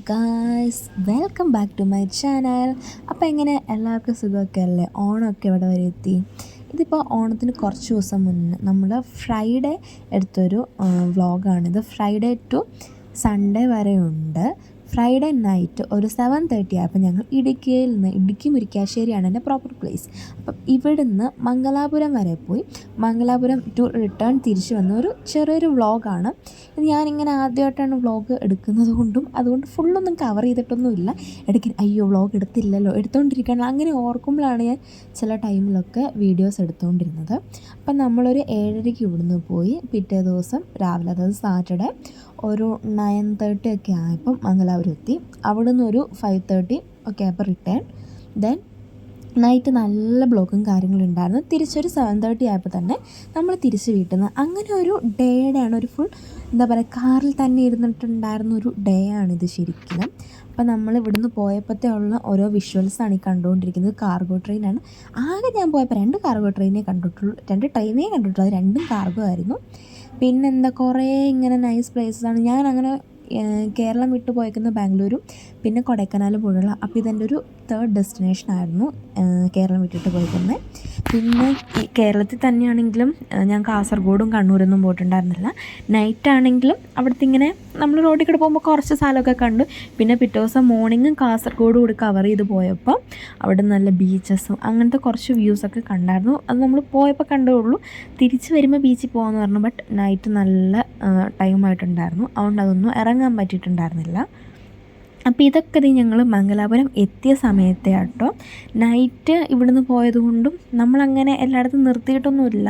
Guys, welcome back to my channel. അപ്പോൾ എങ്ങനെ എല്ലാവർക്കും സുഖമൊക്കെ അല്ലേ? ഓണമൊക്കെ ഇവിടെ വരെ എത്തി. ഇതിപ്പോൾ ഓണത്തിന് കുറച്ച് ദിവസം മുന്നേ നമ്മൾ ഫ്രൈഡേ എടുത്തൊരു വ്ളോഗാണിത്. ഫ്രൈഡേ ടു സൺഡേ വരെ ഉണ്ട്. ഫ്രൈഡേ നൈറ്റ് ഒരു 7:30 ആയപ്പോൾ ഞങ്ങൾ ഇടുക്കിയിൽ നിന്ന്, ഇടുക്കി മുരിക്കാശ്ശേരിയാണ് എൻ്റെ പ്രോപ്പർ പ്ലേസ്. അപ്പം ഇവിടുന്ന് മംഗലാപുരം വരെ പോയി മംഗലാപുരം ടു റിട്ടേൺ തിരിച്ചു വന്ന ഒരു ചെറിയൊരു വ്ളോഗാണ്. ഞാനിങ്ങനെ ആദ്യമായിട്ടാണ് വ്ളോഗ് എടുക്കുന്നത് കൊണ്ടും അതുകൊണ്ട് ഫുള്ളൊന്നും കവർ ചെയ്തിട്ടൊന്നുമില്ല. ഇടയ്ക്ക് അയ്യോ വ്ളോഗ് എടുത്തില്ലല്ലോ, എടുത്തുകൊണ്ടിരിക്കണം അങ്ങനെ ഓർക്കുമ്പോഴാണ് ഞാൻ ചില ടൈമിലൊക്കെ വീഡിയോസ് എടുത്തുകൊണ്ടിരുന്നത്. അപ്പം നമ്മളൊരു 7:30 ഇവിടുന്ന് പോയി പിറ്റേ ദിവസം രാവിലെ, അതായത് സാറ്റർഡേ ഒരു 9:30 ഒക്കെ ആയപ്പം മംഗലാപുരം എത്തി. അവിടുന്ന് ഒരു 5:30 ഒക്കെ ആയപ്പോൾ റിട്ടേൺ. ദെൻ നൈറ്റ് നല്ല ബ്ലോക്കും കാര്യങ്ങളുണ്ടായിരുന്നു. തിരിച്ചൊരു 7:30 ആയപ്പോൾ തന്നെ നമ്മൾ തിരിച്ച് വീട്ടിൽ നിന്ന്. അങ്ങനെ ഒരു ഡേയുടെയാണ്, ഒരു ഫുൾ എന്താ പറയുക, കാറിൽ തന്നെ ഇരുന്നിട്ടുണ്ടായിരുന്ന ഒരു ഡേ ആണിത് ശരിക്കും. അപ്പോൾ നമ്മൾ ഇവിടുന്ന് പോയപ്പോഴത്തെ ഉള്ള ഓരോ വിഷ്വൽസാണ് ഈ കണ്ടുകൊണ്ടിരിക്കുന്നത്. കാർഗോ ട്രെയിനാണ്. ആകെ ഞാൻ പോയപ്പോൾ 2 കാർഗോ ട്രെയിനേ കണ്ടിട്ടുള്ളൂ, 2 ട്രെയിനേ കണ്ടിട്ടുള്ളൂ. അത് 2ഉം കാർഗോ ആയിരുന്നു. പിന്നെന്താ കുറേ ഇങ്ങനെ നൈസ് പ്ലേസസാണ്. ഞാൻ അങ്ങനെ കേരളം വിട്ട് പോയേക്കുന്നത് ബാംഗ്ലൂരും പിന്നെ കൊടൈക്കനാൽ പോലുള്ള. അപ്പോൾ ഇതെൻ്റെ ഒരു 3rd ഡെസ്റ്റിനേഷൻ ആയിരുന്നു കേരളം വിട്ടിട്ട് പോയിരിക്കുന്നത്. പിന്നെ ഈ കേരളത്തിൽ തന്നെയാണെങ്കിലും ഞാൻ കാസർഗോഡും കണ്ണൂരൊന്നും പോയിട്ടുണ്ടായിരുന്നില്ല. നൈറ്റാണെങ്കിലും അവിടുത്തെ ഇങ്ങനെ നമ്മൾ റോഡിൽ കൂടെ പോകുമ്പോൾ കുറച്ച് സ്ഥലമൊക്കെ കണ്ടു. പിന്നെ പിറ്റേ ദിവസം മോർണിംഗും കാസർഗോഡ് കൂടി കവർ ചെയ്ത് പോയപ്പോൾ അവിടെ നല്ല ബീച്ചസും അങ്ങനത്തെ കുറച്ച് വ്യൂസൊക്കെ കണ്ടായിരുന്നു. അത് നമ്മൾ പോയപ്പോൾ കണ്ടുള്ളൂ. തിരിച്ച് വരുമ്പോൾ ബീച്ചിൽ പോകാമെന്ന് പറഞ്ഞു. ബട്ട് നൈറ്റ് നല്ല ടൈമായിട്ടുണ്ടായിരുന്നു, അതുകൊണ്ട് അതൊന്നും ഇറങ്ങാൻ പറ്റിയിട്ടുണ്ടായിരുന്നില്ല. അപ്പോൾ ഇതൊക്കെ ഞങ്ങൾ മംഗലാപുരം എത്തിയ സമയത്തെ കേട്ടോ. നൈറ്റ് ഇവിടുന്ന് പോയതുകൊണ്ടും നമ്മളങ്ങനെ എല്ലായിടത്തും നിർത്തിയിട്ടൊന്നുമില്ല.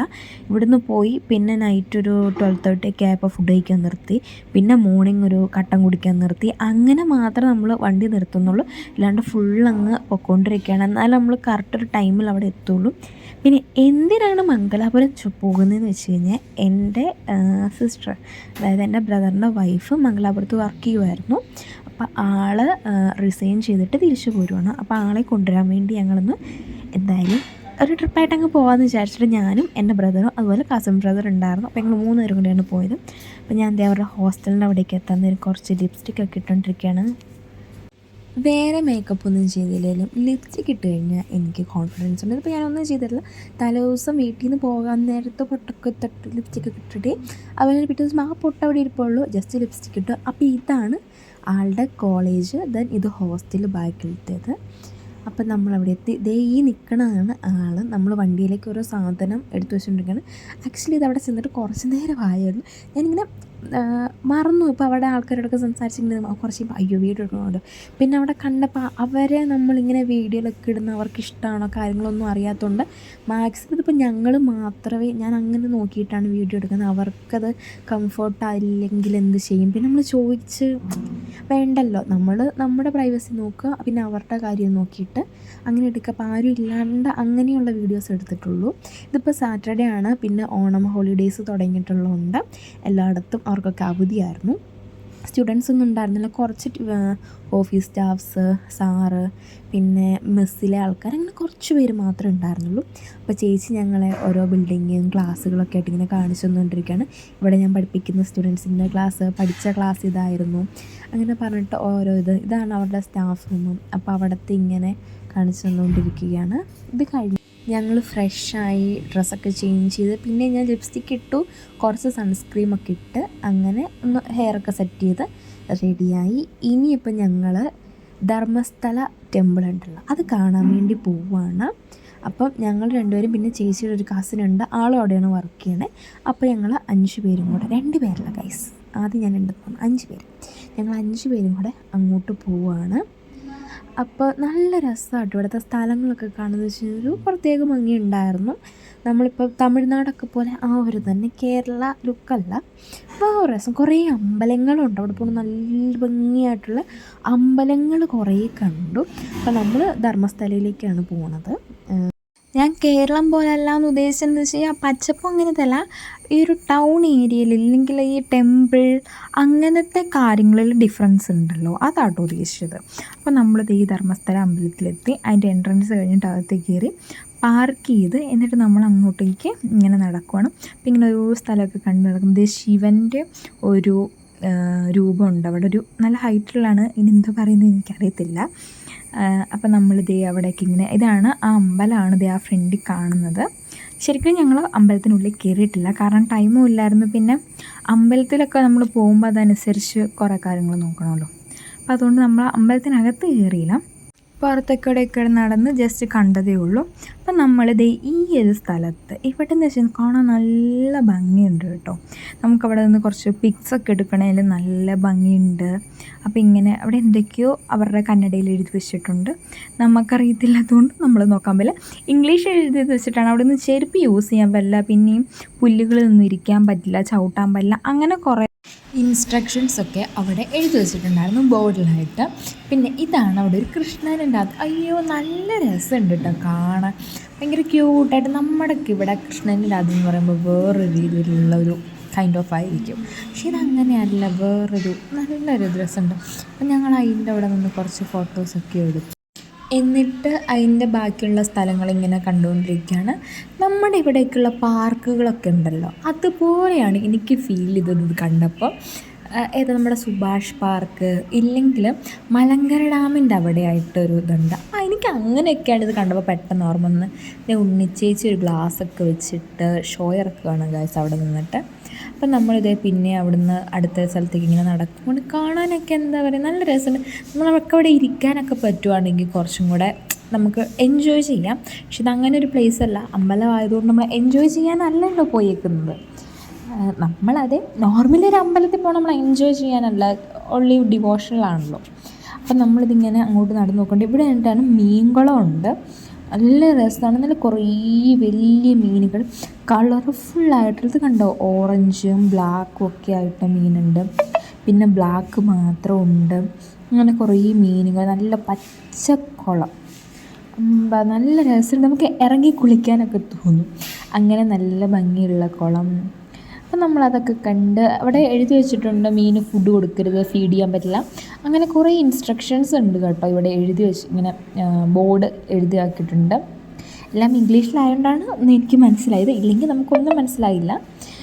ഇവിടുന്ന് പോയി പിന്നെ നൈറ്റ് ഒരു 12:30 ഒക്കെ ആയപ്പോൾ ഫുഡ് കഴിക്കാൻ നിർത്തി. പിന്നെ മോർണിംഗ് ഒരു കട്ടൻ കുടിക്കാൻ നിർത്തി. അങ്ങനെ മാത്രമേ നമ്മൾ വണ്ടി നിർത്തുന്നുള്ളൂ, ഇല്ലാണ്ട് ഫുള്ളങ്ങ് പൊയ്ക്കൊണ്ടിരിക്കുകയാണ്. എന്നാലും നമ്മൾ കറക്റ്റ് ഒരു ടൈമിൽ അവിടെ എത്തുള്ളൂ. പിന്നെ എന്തിനാണ് മംഗലാപുരം പോകുന്നതെന്ന് വെച്ച് കഴിഞ്ഞാൽ, എൻ്റെ സിസ്റ്റർ, അതായത് എൻ്റെ ബ്രദറിൻ്റെ വൈഫ് മംഗലാപുരത്ത് വർക്ക് ചെയ്യുമായിരുന്നു. അപ്പോൾ ആൾ റിസൈൻ ചെയ്തിട്ട് തിരിച്ചു പോരുവാണ്. അപ്പോൾ ആളെ കൊണ്ടുവരാൻ വേണ്ടി ഞങ്ങളൊന്ന് എന്തായാലും ഒരു ട്രിപ്പായിട്ട് അങ്ങ് പോകാമെന്ന് വിചാരിച്ചിട്ട് ഞാനും എൻ്റെ ബ്രദറും അതുപോലെ കസിൻ ബ്രദർ ഉണ്ടായിരുന്നു. അപ്പോൾ ഞങ്ങൾ 3 പേരും കൂടെയാണ് പോയത്. അപ്പോൾ ഞാൻ എന്താ അവരുടെ ഹോസ്റ്റലിൻ്റെ അവിടേക്ക് എത്താൻ നേരം കുറച്ച് ലിപ്സ്റ്റിക്കൊക്കെ ഇട്ടുകൊണ്ടിരിക്കുകയാണ്. വേറെ മേക്കപ്പ് ഒന്നും ചെയ്തില്ലെങ്കിലും ലിപ്സ്റ്റിക്ക് ഇട്ട് കഴിഞ്ഞാൽ എനിക്ക് കോൺഫിഡൻസ് ഉണ്ട്. ഇപ്പോൾ ഞാനൊന്നും ചെയ്തിട്ടില്ല. തലേദിവസം വീട്ടിൽ നിന്ന് പോകാൻ നേരത്തെ പൊട്ടൊക്കെ തൊട്ട് ലിപ്സ്റ്റിക്കൊക്കെ ഇട്ടിട്ട് അതുപോലെ പിറ്റേ ദിവസം ആ പൊട്ട് അവിടെ ഇരിപ്പുള്ളൂ, ജസ്റ്റ് ലിപ്സ്റ്റിക്ക് ഇട്ടു. അപ്പോൾ ഇതാണ് ആളുടെ കോളേജ്. ദെൻ ഇത് ഹോസ്റ്റൽ ബാക്കിലത്തേത്. അപ്പം നമ്മളവിടെ എത്തി. ഈ നിൽക്കണതാണ് ആൾ. നമ്മൾ വണ്ടിയിലേക്ക് ഓരോ സാധനം എടുത്തു വെച്ചുകൊണ്ടിരിക്കുകയാണ്. ആക്ച്വലി ഇത് അവിടെ ചെന്നിട്ട് കുറച്ച് നേരമായിരുന്നു. ഞാനിങ്ങനെ മറന്നു. ഇപ്പോൾ അവിടെ ആൾക്കാരോടൊക്കെ സംസാരിച്ചിങ്ങനെ കുറച്ച് അയ്യോ വീഡിയോ എടുക്കണമല്ലോ. പിന്നെ അവിടെ കണ്ടപ്പോൾ അവരെ നമ്മളിങ്ങനെ വീഡിയോയിലൊക്കെ ഇടുന്ന അവർക്ക് ഇഷ്ടമാണോ കാര്യങ്ങളൊന്നും അറിയാത്തതുകൊണ്ട് മാക്സിമം ഇതിപ്പോൾ ഞങ്ങൾ മാത്രമേ, ഞാൻ അങ്ങനെ നോക്കിയിട്ടാണ് വീഡിയോ എടുക്കുന്നത്. അവർക്കത് കംഫർട്ടായില്ലെങ്കിൽ എന്ത് ചെയ്യും? പിന്നെ നമ്മൾ ചോദിച്ച് വേണ്ടല്ലോ, നമ്മൾ നമ്മുടെ പ്രൈവസി നോക്കുക, പിന്നെ അവരുടെ കാര്യം നോക്കിയിട്ട് അങ്ങനെ എടുക്കുക. അപ്പോൾ ആരും ഇല്ലാണ്ട് അങ്ങനെയുള്ള വീഡിയോസ് എടുത്തിട്ടുള്ളൂ. ഇതിപ്പോൾ സാറ്റർഡേ ആണ്. പിന്നെ ഓണം ഹോളിഡേയ്സ് തുടങ്ങിയിട്ടുള്ളതുകൊണ്ട് എല്ലായിടത്തും അവർക്കൊക്കെ അവധിയായിരുന്നു. സ്റ്റുഡൻസ് ഒന്നും ഉണ്ടായിരുന്നില്ല. കുറച്ച് ഓഫീസ് സ്റ്റാഫ്സ്, സാറ്, പിന്നെ മെസ്സിലെ ആൾക്കാർ, അങ്ങനെ കുറച്ച് പേര് മാത്രമേ ഉണ്ടായിരുന്നുള്ളൂ. അപ്പോൾ ചേച്ചി ഞങ്ങളെ ഓരോ ബിൽഡിങ്ങും ക്ലാസ്സുകളൊക്കെ ആയിട്ട് ഇങ്ങനെ കാണിച്ചു തന്നുകൊണ്ടിരിക്കുകയാണ്. ഇവിടെ ഞാൻ പഠിപ്പിക്കുന്ന സ്റ്റുഡൻസിൻ്റെ ക്ലാസ്, പഠിച്ച ക്ലാസ് ഇതായിരുന്നു അങ്ങനെ പറഞ്ഞിട്ട് ഓരോ ഇതാണ് അവരുടെ സ്റ്റാഫ് റൂമും. അപ്പോൾ അവിടുത്തെ ഇങ്ങനെ കാണിച്ചു തന്നുകൊണ്ടിരിക്കുകയാണ്. ഇത് കഴിഞ്ഞ് ഞങ്ങൾ ഫ്രഷായി ഡ്രസ്സൊക്കെ ചേഞ്ച് ചെയ്ത് പിന്നെ ഞാൻ ലിപ്സ്റ്റിക്ക് ഇട്ടു, കുറച്ച് സൺസ്ക്രീമൊക്കെ ഇട്ട് അങ്ങനെ ഒന്ന് ഹെയറൊക്കെ സെറ്റ് ചെയ്ത് റെഡിയായി. ഇനിയിപ്പോൾ ഞങ്ങൾ ധർമ്മസ്ഥല ടെമ്പിൾ ഉണ്ടല്ലോ അത് കാണാൻ വേണ്ടി പോവുകയാണ്. അപ്പം ഞങ്ങൾ 2 പേരും പിന്നെ ചേച്ചിയുടെ ഒരു കസിനുണ്ട്, ആളും അവിടെയാണ് വർക്ക് ചെയ്യണത്. അപ്പോൾ ഞങ്ങൾ 5 പേരും കൂടെ, 2 പേരല്ല ഗൈസ്, ആദ്യം ഞാൻ ഉണ്ടെന്ന് പറഞ്ഞു 5 പേര്, ഞങ്ങൾ 5 പേരും കൂടെ അങ്ങോട്ട് പോവുകയാണ്. അപ്പോൾ നല്ല രസമായിട്ട് ഇവിടുത്തെ സ്ഥലങ്ങളൊക്കെ കാണുന്നത് വെച്ച് കഴിഞ്ഞാൽ ഒരു പ്രത്യേക ഭംഗി ഉണ്ടായിരുന്നു. നമ്മളിപ്പോൾ തമിഴ്നാടൊക്കെ പോലെ ആ ഒരു തന്നെ കേരള ലുക്കല്ല, വേറെ രസം. കുറേ അമ്പലങ്ങളുണ്ട് അവിടെ പോകുന്ന, നല്ല ഭംഗിയായിട്ടുള്ള അമ്പലങ്ങൾ കുറേ കണ്ടു. അപ്പോൾ നമ്മൾ ധർമ്മസ്ഥലയിലേക്കാണ് പോകുന്നത്. ഞാൻ കേരളം പോലെയല്ല എന്ന് ഉദ്ദേശിച്ചതെന്ന് വെച്ച് കഴിഞ്ഞാൽ പച്ചപ്പ് അങ്ങനത്തെയല്ല, ഈ ഒരു ടൗൺ ഏരിയയിൽ ഇല്ലെങ്കിൽ ഈ ടെമ്പിൾ അങ്ങനത്തെ കാര്യങ്ങളിൽ ഡിഫറൻസ് ഉണ്ടല്ലോ, അതാട്ടോ ഉദ്ദേശിച്ചത്. അപ്പോൾ നമ്മളിത് ഈ ധർമ്മസ്ഥല അമ്പലത്തിലെത്തി. അതിൻ്റെ എൻട്രൻസ് കഴിഞ്ഞിട്ട് അകത്തേക്ക് കയറി പാർക്ക് ചെയ്ത് എന്നിട്ട് നമ്മൾ അങ്ങോട്ടേക്ക് ഇങ്ങനെ നടക്കുവാണ്. അപ്പോൾ ഇങ്ങനെ ഒരു സ്ഥലമൊക്കെ കണ്ട് നടക്കുന്നത് ശിവൻ്റെ ഒരു രൂപമുണ്ട് അവിടെ, ഒരു നല്ല ഹൈറ്റുള്ളതാണ്, ഇനി എന്താ പറയുന്നത് എനിക്കറിയത്തില്ല. അപ്പം നമ്മളിതേ അവിടേക്ക് ഇങ്ങനെ, ഇതാണ് ആ അമ്പലമാണ് ഇതേ ആ ഫ്രണ്ടിൽ കാണുന്നത്. ശരിക്കും ഞങ്ങൾ അമ്പലത്തിനുള്ളിൽ കയറിയിട്ടില്ല, കാരണം ടൈമും ഇല്ലായിരുന്നു. പിന്നെ അമ്പലത്തിലൊക്കെ നമ്മൾ പോകുമ്പോൾ അതനുസരിച്ച് കുറേ കാര്യങ്ങൾ നോക്കണമല്ലോ. അപ്പോൾ അതുകൊണ്ട് നമ്മൾ അമ്പലത്തിനകത്ത് കയറിയില്ല, പുറത്തേക്കൂടെയൊക്കെ നടന്ന് ജസ്റ്റ് കണ്ടതേ ഉള്ളൂ. അപ്പം നമ്മളിത് ഈ ഒരു സ്ഥലത്ത് ഇവിടെ എന്ന് വെച്ചാൽ കാണാൻ നല്ല ഭംഗിയുണ്ട് കേട്ടോ. നമുക്കവിടെ നിന്ന് കുറച്ച് പിക്സൊക്കെ എടുക്കണേൽ നല്ല ഭംഗിയുണ്ട്. അപ്പോൾ ഇങ്ങനെ അവിടെ എന്തൊക്കെയോ അവരുടെ കന്നഡയിൽ എഴുതി വെച്ചിട്ടുണ്ട്, നമുക്കറിയത്തില്ലാത്തതുകൊണ്ട് നമ്മൾ നോക്കാൻ പറ്റില്ല. ഇംഗ്ലീഷ് എഴുതി വെച്ചിട്ടാണ്. അവിടെ നിന്ന് ചെരുപ്പ് യൂസ് ചെയ്യാൻ പറ്റില്ല, പിന്നെയും പുല്ലുകളിൽ നിന്നും ഇരിക്കാൻ പറ്റില്ല, ചവിട്ടാൻ പറ്റില്ല, അങ്ങനെ കുറേ ഇൻസ്ട്രക്ഷൻസൊക്കെ അവിടെ എഴുതി വെച്ചിട്ടുണ്ടായിരുന്നു ബോർഡിലായിട്ട്. പിന്നെ ഇതാണ് അവിടെ ഒരു കൃഷ്ണനുണ്ട്. അത് അയ്യോ നല്ല രസമുണ്ട് കേട്ടോ കാണാൻ, ഭയങ്കര ക്യൂട്ടായിട്ട്. നമ്മുടെയൊക്കെ ഇവിടെ കൃഷ്ണൻ്റെ അതെന്ന് പറയുമ്പോൾ വേറൊരു രീതിയിലുള്ള ഒരു കൈൻഡ് ഓഫ് ആയിരിക്കും, പക്ഷേ ഇതങ്ങനെയല്ല, വേറൊരു നല്ലൊരു രസമുണ്ട്. അപ്പം ഞങ്ങൾ അതിൻ്റെ അവിടെ നിന്ന് കുറച്ച് ഫോട്ടോസൊക്കെ എടുത്തു. എന്നിട്ട് അതിൻ്റെ ബാക്കിയുള്ള സ്ഥലങ്ങളിങ്ങനെ കണ്ടുകൊണ്ടിരിക്കുകയാണ്. നമ്മുടെ ഇവിടേക്കുള്ള പാർക്കുകളൊക്കെ ഉണ്ടല്ലോ, അതുപോലെയാണ് എനിക്ക് ഫീൽ ചെയ്തത് ഇത് കണ്ടപ്പോൾ. ഏതാ നമ്മുടെ സുഭാഷ് പാർക്ക്, ഇല്ലെങ്കിൽ മലങ്കര ഡാമിൻ്റെ അവിടെ ആയിട്ടൊരു ഇതുണ്ട്. എനിക്ക് അങ്ങനെയൊക്കെയാണ് ഇത് കണ്ടപ്പോൾ പെട്ടെന്ന് ഓർമ്മ വന്ന്. ഉണ്ണിച്ചേച്ചി ഒരു ഗ്ലാസ്സൊക്കെ വെച്ചിട്ട് ഷോ ഇറക്കുകയാണ് ഗൈസ് അവിടെ നിന്നിട്ട്. അപ്പം നമ്മളിതേ പിന്നെ അവിടുന്ന് അടുത്ത സ്ഥലത്തേക്ക് ഇങ്ങനെ നടക്കുമ്പോൾ കാണാനൊക്കെ എന്താ പറയുക നല്ല രസമുണ്ട്. നമ്മളൊക്കെ അവിടെ ഇരിക്കാനൊക്കെ പറ്റുവാണെങ്കിൽ കുറച്ചും കൂടെ നമുക്ക് എൻജോയ് ചെയ്യാം. പക്ഷെ ഇതങ്ങനെ ഒരു പ്ലേസ് അല്ല, അമ്പലമായതുകൊണ്ട് നമ്മൾ എൻജോയ് ചെയ്യാനല്ലല്ലോ പോയേക്കുന്നത്. നമ്മളത് നോർമലി ഒരു അമ്പലത്തിൽ പോകണം നമ്മൾ എൻജോയ് ചെയ്യാനല്ല, ഓൺലി ഡിവോഷണലാണല്ലോ. അപ്പം നമ്മളിതിങ്ങനെ അങ്ങോട്ട് നടന്ന് നോക്കണ്ട. ഇവിടെ ആയിട്ടാണ് മീൻകുളമുണ്ട്, നല്ല രസമാണ്. നല്ല കുറേ വലിയ മീനുകൾ കളർഫുള്ളായിട്ടുള്ളത് കണ്ടോ, ഓറഞ്ചും ബ്ലാക്കും ഒക്കെ ആയിട്ട് മീനുണ്ട്, പിന്നെ ബ്ലാക്ക് മാത്രമുണ്ട്. അങ്ങനെ കുറേ മീനുകൾ, നല്ല പച്ചക്കുളം, നല്ല രസമുണ്ട്, നമുക്ക് ഇറങ്ങി കുളിക്കാനൊക്കെ തോന്നും. അങ്ങനെ നല്ല ഭംഗിയുള്ള കുളം. അപ്പം നമ്മളതൊക്കെ കണ്ട് അവിടെ എഴുതി വെച്ചിട്ടുണ്ട് മീൻ ഫുഡ് കൊടുക്കരുത്, ഫീഡ് ചെയ്യാൻ പറ്റില്ല, അങ്ങനെ കുറേ ഇൻസ്ട്രക്ഷൻസ് ഉണ്ട് കേട്ടോ ഇവിടെ എഴുതി വെച്ച്, ഇങ്ങനെ ബോർഡ് എഴുതി ആക്കിയിട്ടുണ്ട്. എല്ലാം ഇംഗ്ലീഷിലായതുകൊണ്ടാണ് എനിക്ക് മനസ്സിലായത്, ഇല്ലെങ്കിൽ നമുക്കൊന്നും മനസ്സിലായില്ല.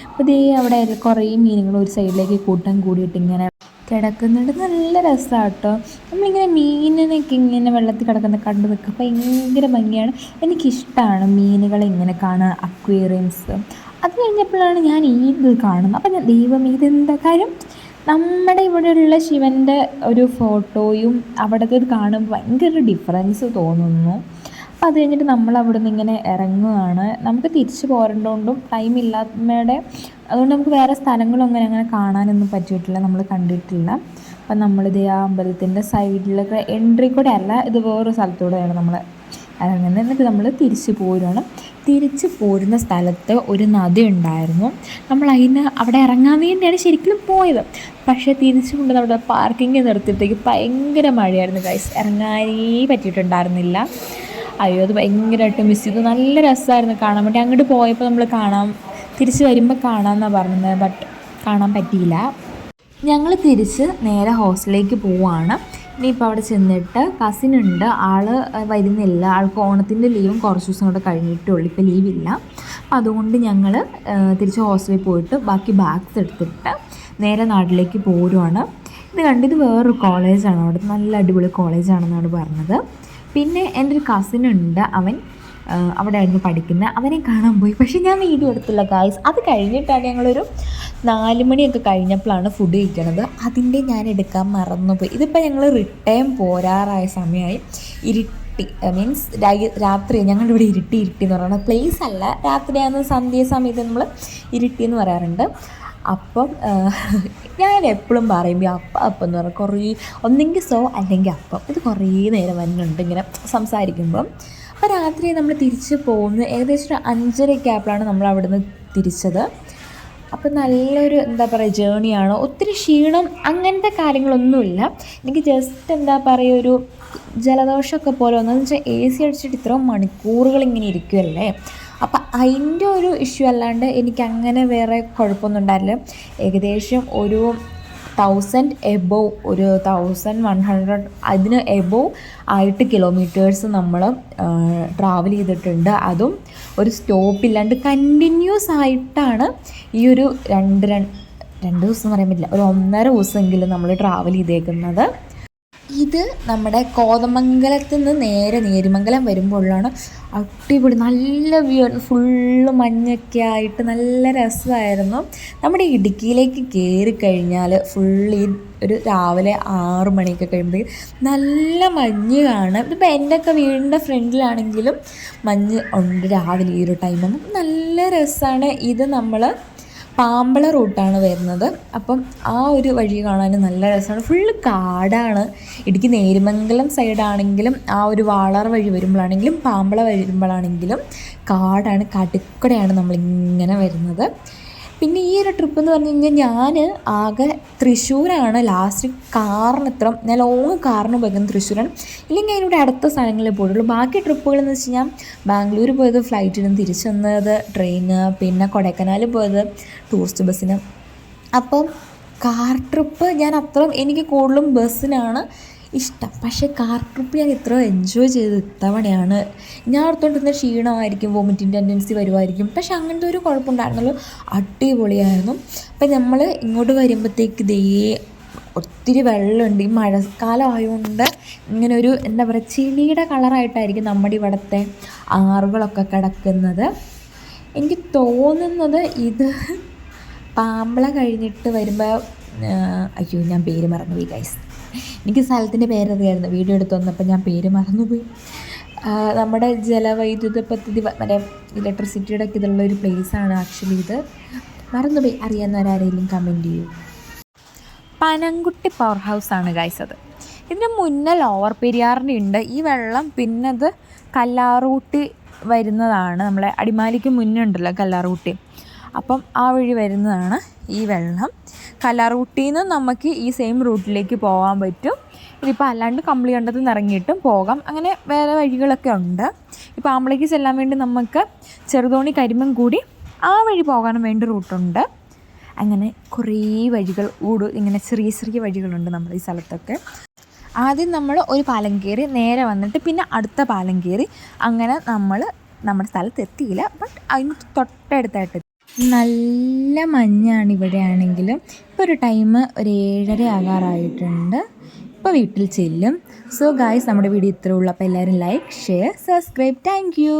അപ്പോൾ ഇതേ അവിടെ കുറേ മീനുകൾ ഒരു സൈഡിലേക്ക് കൂട്ടം കൂടിയിട്ട് ഇങ്ങനെ കിടക്കുന്നുണ്ട്. നല്ല രസമാണ് കേട്ടോ. നമ്മളിങ്ങനെ മീനിനൊക്കെ ഇങ്ങനെ വെള്ളത്തിൽ കിടക്കുന്ന കണ്ടു നിൽക്കുക ഭയങ്കര ഭംഗിയാണ്. എനിക്കിഷ്ടമാണ് മീനുകളെ ഇങ്ങനെ കാണുക, അക്വേറിയംസ്. അത് കഴിഞ്ഞപ്പോഴാണ് ഞാൻ ഇത് കാണുന്നത്. അപ്പം ഞാൻ ദൈവം ഇതെന്താ കാര്യം, നമ്മുടെ ഇവിടെയുള്ള ശിവൻ്റെ ഒരു ഫോട്ടോയും അവിടുത്തെ കാണുമ്പോൾ ഭയങ്കര ഡിഫറൻസ് തോന്നുന്നു. അപ്പോൾ അത് കഴിഞ്ഞിട്ട് നമ്മൾ അവിടെ നിന്ന് ഇങ്ങനെ ഇറങ്ങുകയാണ്. നമുക്ക് തിരിച്ച് പോരേണ്ടതുകൊണ്ടും ടൈമില്ലാത്തമ്മയുടെ അതുകൊണ്ട് നമുക്ക് വേറെ സ്ഥലങ്ങളൊന്നും അങ്ങനെ കാണാനൊന്നും പറ്റിയിട്ടില്ല, നമ്മൾ കണ്ടിട്ടില്ല. അപ്പം നമ്മളിത് ആ അമ്പലത്തിൻ്റെ സൈഡിലൊക്കെ എൻട്രി കൂടെ അല്ല, ഇത് വേറൊരു സ്ഥലത്തൂടെയാണ് നമ്മൾ ഇറങ്ങുന്നത്. എന്നിട്ട് നമ്മൾ തിരിച്ച് പോരുകയാണ്. തിരിച്ച് പോരുന്ന സ്ഥലത്ത് ഒരു നദി ഉണ്ടായിരുന്നു. നമ്മൾ അവിടെ ഇറങ്ങാൻ വേണ്ടിയാണ് ശരിക്കും പോയത്. പക്ഷേ തിരിച്ചു കൊണ്ട് അവിടെ പാർക്കിങ് നിർത്തിയിട്ടേക്ക് ഭയങ്കര മഴയായിരുന്നു ഗൈസ്, ഇറങ്ങാനേ പറ്റിയിട്ടുണ്ടായിരുന്നില്ല. അയ്യോ അത് ഭയങ്കരമായിട്ട് മിസ് ചെയ്തു. നല്ല രസമായിരുന്നു കാണാൻ വേണ്ടി. അങ്ങോട്ട് പോയപ്പോൾ നമ്മൾ തിരിച്ച് വരുമ്പോൾ കാണാമെന്നാണ് പറഞ്ഞത്, ബട്ട് കാണാൻ പറ്റിയില്ല. ഞങ്ങൾ തിരിച്ച് നേരെ ഹോസ്റ്റലിലേക്ക് പോവുകയാണ്. ഇനിയിപ്പോൾ അവിടെ ചെന്നിട്ട് കസിനുണ്ട്, ആൾ വരുന്നില്ല, ആൾക്ക് ഓണത്തിൻ്റെ ലീവും കുറച്ച് ദിവസം കൂടെ കഴിഞ്ഞിട്ടുള്ളൂ, ഇപ്പോൾ ലീവില്ല. അപ്പം അതുകൊണ്ട് ഞങ്ങൾ തിരിച്ച് ഹോസ്റ്റലിൽ പോയിട്ട് ബാക്കി ബാഗ്സ് എടുത്തിട്ട് നേരെ നാട്ടിലേക്ക് പോരുവാണ്. ഇത് കണ്ടിത് വേറൊരു കോളേജാണ്, അവിടെ നല്ല അടിപൊളി കോളേജാണെന്നാണ് പറഞ്ഞത്. പിന്നെ എൻ്റെ ഒരു കസിനുണ്ട്, അവൻ അവിടെ ആയിരുന്നു പഠിക്കുന്നത്, അവനെ കാണാൻ പോയി. പക്ഷേ ഞാൻ വീഡിയോ എടുത്തില്ല ഗായ്സ്. അത് കഴിഞ്ഞിട്ടാണ് ഞങ്ങളൊരു 4 മണിയൊക്കെ കഴിഞ്ഞപ്പോഴാണ് ഫുഡ് കഴിക്കണത്, അതിൻ്റെ ഞാൻ എടുക്കാൻ മറന്നുപോയി. ഇതിപ്പോൾ ഞങ്ങൾ റിട്ടേൺ പോരാറായ സമയമായി. ഇരുട്ടി മീൻസ് രാത്രി, ഞങ്ങളിവിടെ ഇരുട്ടി എന്ന് പറയുന്നത് പ്ലേസ് അല്ല, രാത്രിയാകുന്ന സന്ധ്യ സമയത്ത് നമ്മൾ ഇരുട്ടി എന്ന് പറയാറുണ്ട്. അപ്പം ഞാൻ എപ്പോഴും പറയും ഈ അപ്പം എന്ന് പറഞ്ഞാൽ കുറേ ഒന്നെങ്കിൽ സോ അല്ലെങ്കിൽ അപ്പം, ഇത് കുറേ നേരം വരുന്നുണ്ട് ഇങ്ങനെ സംസാരിക്കുമ്പം. അപ്പോൾ രാത്രി നമ്മൾ തിരിച്ച് പോകുന്നത് ഏകദേശം ഒരു 5:30 ആയപ്പോഴാണ് നമ്മൾ അവിടുന്ന് തിരിച്ചത്. അപ്പം നല്ലൊരു എന്താ പറയുക ജേണിയാണ്, ഒത്തിരി ക്ഷീണം അങ്ങനത്തെ കാര്യങ്ങളൊന്നുമില്ല. എനിക്ക് ജസ്റ്റ് എന്താ പറയുക ഒരു ജലദോഷമൊക്കെ പോലെ ഒന്നെന്ന് വെച്ചാൽ AC അടിച്ചിട്ട് ഇത്രയും മണിക്കൂറുകൾ ഇങ്ങനെ ഇരിക്കുമല്ലേ, അപ്പം അതിൻ്റെ ഒരു ഇഷ്യൂ അല്ലാണ്ട് എനിക്കങ്ങനെ വേറെ കുഴപ്പമൊന്നും ഉണ്ടായില്ല. ഏകദേശം ഒരു 1000 എബോവ്, ഒരു 1100 അതിന് എബോവ് ആയിട്ട് കിലോമീറ്റേഴ്സ് നമ്മൾ ട്രാവൽ ചെയ്തിട്ടുണ്ട്. അതും ഒരു സ്റ്റോപ്പില്ലാണ്ട് കണ്ടിന്യൂസ് ആയിട്ടാണ് ഈ ഒരു 2 ദിവസം പറയാൻ പറ്റില്ല, ഒരു 1.5 ദിവസമെങ്കിലും നമ്മൾ ട്രാവൽ ചെയ്തേക്കുന്നത്. ഇത് നമ്മുടെ കോതമംഗലത്ത് നിന്ന് നേരെ നേരിമംഗലം വരുമ്പോഴാണ് അടിപൊളി നല്ല വ്യൂ, ഫുള്ള് മഞ്ഞൊക്കെ ആയിട്ട് നല്ല രസമായിരുന്നു. നമ്മുടെ ഇടുക്കിയിലേക്ക് കയറി കഴിഞ്ഞാൽ ഫുള്ള് ഈ ഒരു രാവിലെ 6 മണിയൊക്കെ കഴിയുമ്പോഴേക്കും നല്ല മഞ്ഞ് കാണാം. ഇതിപ്പോൾ എൻ്റെയൊക്കെ വീടിൻ്റെ ഫ്രണ്ടിലാണെങ്കിലും മഞ്ഞ് ഉണ്ട് രാവിലെ ഈ ഒരു ടൈം. നല്ല രസമാണ്. ഇത് നമ്മൾ പാമ്പള റൂട്ടാണ് വരുന്നത്. അപ്പം ആ ഒരു വഴി കാണാൻ നല്ല രസമാണ്. ഫുള്ള് കാടാണ്. ഇടുക്കി നേരിമംഗലം സൈഡാണെങ്കിലും ആ ഒരു വാളാർ വഴി വരുമ്പോഴാണെങ്കിലും പാമ്പള വരുമ്പോഴാണെങ്കിലും കാടാണ്, കാട്ടിക്കൂടെയാണ് നമ്മളിങ്ങനെ വരുന്നത്. പിന്നെ ഈ ഒരു ട്രിപ്പ് എന്ന് പറഞ്ഞു കഴിഞ്ഞാൽ ഞാൻ ആകെ തൃശ്ശൂരാണ് ലാസ്റ്റ് ഞാൻ ലോങ് കാറിന് പോയത് തൃശ്ശൂരാണ്. ഇല്ലെങ്കിൽ അതിനൂടെ അടുത്ത സ്ഥലങ്ങളിൽ പോയിട്ടുള്ളൂ. ബാക്കി ട്രിപ്പുകളെന്ന് വെച്ച് കഴിഞ്ഞാൽ ബാംഗ്ലൂർ പോയത് ഫ്ലൈറ്റിനും തിരിച്ചു വന്നത് ട്രെയിന്, പിന്നെ കൊടൈക്കനാൽ പോയത് ടൂറിസ്റ്റ് ബസ്സിന്. അപ്പം കാർ ട്രിപ്പ് എനിക്ക് കൂടുതലും ബസ്സിനാണ് ഇഷ്ടം. പക്ഷേ കാർ ട്രിപ്പ് ഞാൻ ഇത്ര എൻജോയ് ചെയ്ത് ഇത്തവണയാണ്. ഞാൻ ഓർത്തുകൊണ്ടിരുന്ന ക്ഷീണമായിരിക്കും, വോമിറ്റിംഗ് ടെൻഡൻസി വരുമായിരിക്കും, പക്ഷെ അങ്ങനത്തെ ഒരു കുഴപ്പമുണ്ടായിരുന്നല്ലോ. അടിപൊളിയായിരുന്നു. അപ്പം നമ്മൾ ഇങ്ങോട്ട് വരുമ്പോഴത്തേക്ക് ഒത്തിരി വെള്ളമുണ്ട്. ഈ മഴക്കാലം ആയതുകൊണ്ട് ഇങ്ങനെ ഒരു എന്താ പറയുക, ചെളിയുടെ കളറായിട്ടായിരിക്കും നമ്മുടെ ഇവിടുത്തെ ആറുകളൊക്കെ കിടക്കുന്നത്. എനിക്ക് തോന്നുന്നത് ഇത് പാമ്പള കഴിഞ്ഞിട്ട് വരുമ്പോൾ, അയ്യോ ഞാൻ പേര് മറന്നുപോയി ഗൈസ്. എനിക്ക് സ്ഥലത്തിൻ്റെ പേരറിയായിരുന്നു, വീഡിയോ എടുത്ത് വന്നപ്പോൾ ഞാൻ പേര് മറന്നുപോയി. നമ്മുടെ ജലവൈദ്യുത പദ്ധതി മറ്റേ ഇലക്ട്രിസിറ്റിയുടെ ഒക്കെ ഇതുള്ള ഒരു പ്ലേസാണ് ആക്ച്വലി. ഇത് മറന്നുപോയി, അറിയാവുന്നവരാരെങ്കിലും കമൻറ്റ് ചെയ്യൂ. പനംകുട്ടി പവർ ഹൗസാണ് ഗൈസ് അത്. ഇതിന് മുന്നേ ലോവർ പെരിയാറിൻ്റെ ഉണ്ട് ഈ വെള്ളം. പിന്നെ അത് കല്ലാറൂട്ടി വരുന്നതാണ്. നമ്മളെ അടിമാലിക്ക് മുന്നേ ഉണ്ടല്ലോ കല്ലാറൂട്ടി, അപ്പം ആ വഴി വരുന്നതാണ് ഈ വെള്ളം. കല്ലാറൂട്ടിയിൽ നിന്ന് നമുക്ക് ഈ സെയിം റൂട്ടിലേക്ക് പോകാൻ പറ്റും. ഇതിപ്പോൾ അല്ലാണ്ട് കമ്പളികണ്ടത്ത് നിന്ന് ഇറങ്ങിയിട്ടും പോകാം. അങ്ങനെ വേറെ വഴികളൊക്കെ ഉണ്ട്. ഇപ്പോൾ ആമ്പളേക്ക് ചെല്ലാൻ വേണ്ടി നമുക്ക് ചെറുതോണി കരിമം കൂടി ആ വഴി പോകാനും വേണ്ടി റൂട്ടുണ്ട്. അങ്ങനെ കുറേ വഴികൾ ഇങ്ങനെ ചെറിയ ചെറിയ വഴികളുണ്ട് നമ്മുടെ ഈ സ്ഥലത്തൊക്കെ. ആദ്യം നമ്മൾ ഒരു പാലം കയറി നേരെ വന്നിട്ട് പിന്നെ അടുത്ത പാലം കയറി, അങ്ങനെ നമ്മൾ നമ്മുടെ സ്ഥലത്ത് എത്തിയില്ല, ബട്ട് അതിന് തൊട്ടടുത്തായിട്ട്. നല്ല മഞ്ഞാണ് ഇവിടെ ആണെങ്കിലും. ഇപ്പോൾ ഒരു ടൈം ഒരു 7:30 ആകാറായിട്ടുണ്ട്. ഇപ്പോൾ വീട്ടിൽ ചെല്ലും. സോ ഗായ്സ്, നമ്മുടെ വീഡിയോ ഇത്രേ ഉള്ളൂ. അപ്പോൾ എല്ലാവരും like, share, subscribe. Thank you.